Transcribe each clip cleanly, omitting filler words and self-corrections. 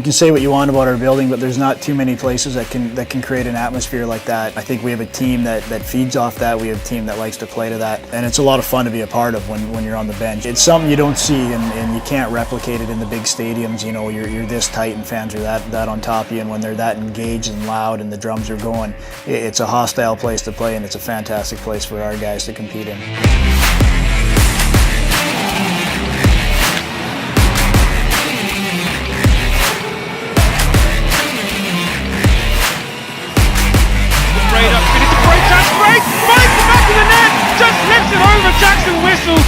can say what you want about our building, but there's not too many places that can create an atmosphere like that. I think we have a team that feeds off that. We have a team that likes to play to that, and it's a lot of fun to be a part of when you're on the bench. It's something you don't see, and you can't replicate it in the big stadiums. You know, you're this tight and fans are that on top of you, and when they're that engaged and loud and the drums are going, it's a hostile place to play, and it's a fantastic place for our guys to compete in. Just lifts it over, Jackson whistles.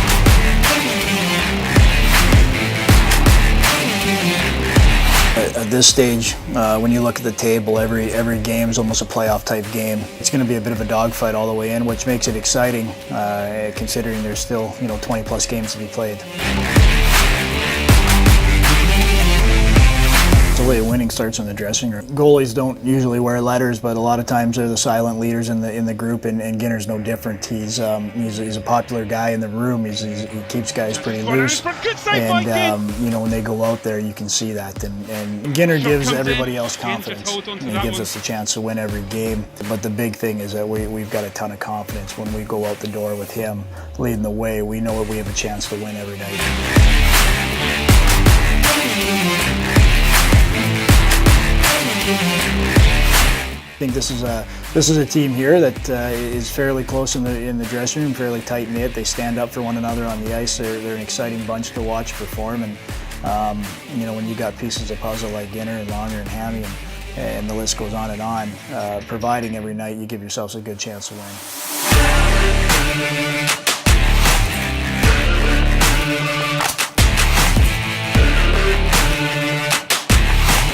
At this stage, when you look at the table, every game is almost a playoff type game. It's going to be a bit of a dogfight all the way in, which makes it exciting, considering there's still 20 plus games to be played. The way winning starts in the dressing room. Goalies don't usually wear letters, but a lot of times they're the silent leaders in the group, and Ginner's no different. He's a popular guy in the room. He keeps guys pretty loose, and when they go out there, you can see that. And Ginner gives everybody else confidence. And he gives us a chance to win every game. But the big thing is that we've got a ton of confidence when we go out the door with him leading the way. We know that we have a chance to win every night. I think this is a team here that is fairly close in the dressing room, fairly tight knit. They stand up for one another on the ice. They're an exciting bunch to watch perform, and when you got pieces of puzzle like Ginner and Longer and Hammy, and the list goes on and on, providing every night, you give yourselves a good chance to win.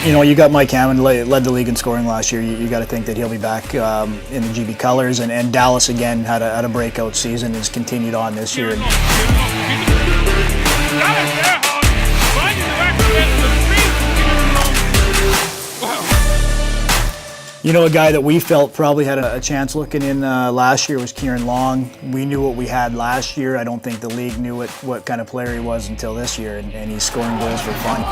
You got Mike Hammond, led the league in scoring last year. You got to think that he'll be back in the GB colors, and Dallas again had a breakout season, has continued on this year. A guy that we felt probably had a chance looking in last year was Kieran Long. We knew what we had last year. I don't think the league knew what kind of player he was until this year, and he's scoring goals for fun.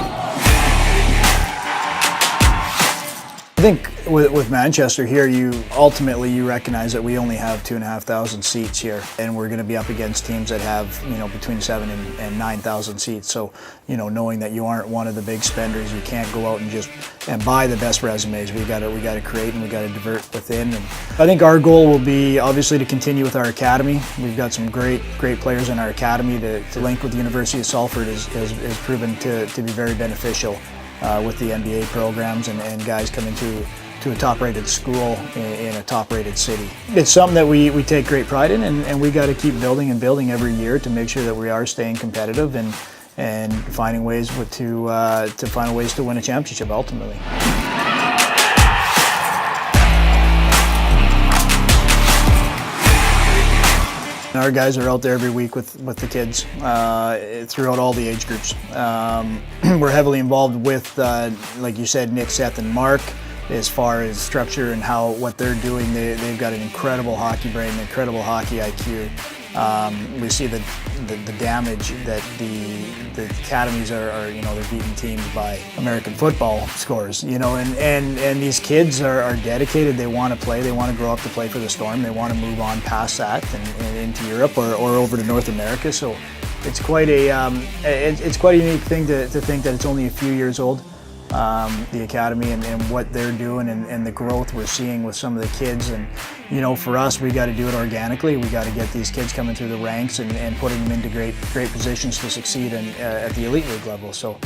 I think with Manchester here, ultimately you recognize that we only have 2,500 seats here, and we're going to be up against teams that have between 7,000 and 9,000 seats. So knowing that you aren't one of the big spenders, you can't go out and buy the best resumes. We got to create, and we got to divert within. And I think our goal will be obviously to continue with our academy. We've got some great players in our academy. To link with the University of Salford has proven to be very beneficial. With the NBA programs and guys coming to a top-rated school in a top-rated city. It's something that we take great pride in, and we got to keep building and building every year to make sure that we are staying competitive and finding ways to win a championship ultimately. Our guys are out there every week with the kids throughout all the age groups. We're heavily involved with, like you said, Nick, Seth, and Mark as far as structure and what they're doing. They've got an incredible hockey brain, an incredible hockey IQ. We see the damage that the academies are they're beating teams by American football scores, and these kids are dedicated. They want to play. They want to grow up to play for the Storm. They want to move on past that and into Europe or over to North America. So it's quite a unique thing to think that it's only a few years old. The academy and what they're doing and the growth we're seeing with some of the kids. And for us, we got to do it organically. We got to get these kids coming through the ranks and putting them into great positions to succeed at the elite league level. So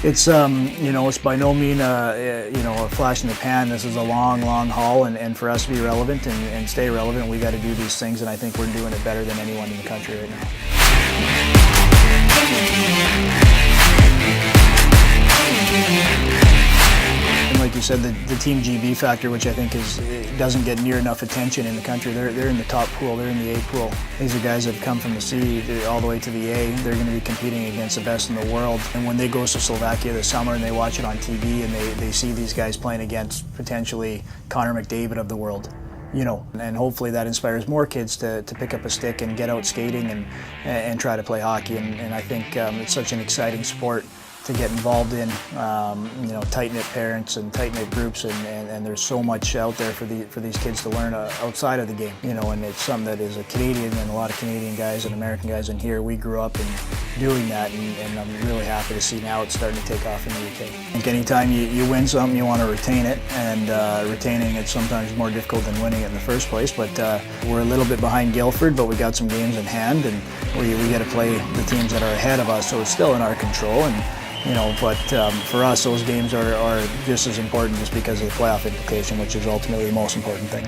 it's it's by no means a flash in the pan. This is a long haul, and for us to be relevant and stay relevant, we got to do these things, and I think we're doing it better than anyone in the country right now. And like you said, the Team GB factor, which I think doesn't get near enough attention in the country. They're in the top pool. They're in the A pool. These are guys that have come from the C all the way to the A. They're going to be competing against the best in the world. And when they go to Slovakia this summer and they watch it on TV and they see these guys playing against potentially Connor McDavid of the world, and hopefully that inspires more kids to pick up a stick and get out skating and try to play hockey. And I think it's such an exciting sport to get involved in. Tight-knit parents and tight-knit groups, and there's so much out there for these kids to learn outside of the game. And it's something that is a Canadian, and a lot of Canadian guys and American guys in here, we grew up in doing that, and I'm really happy to see now it's starting to take off in the UK. I think anytime you win something, you want to retain it, and retaining it's sometimes more difficult than winning it in the first place, but we're a little bit behind Guildford, but we got some games in hand, and we got to play the teams that are ahead of us, so it's still in our control. But for us, those games are just as important just because of the playoff implication, which is ultimately the most important thing.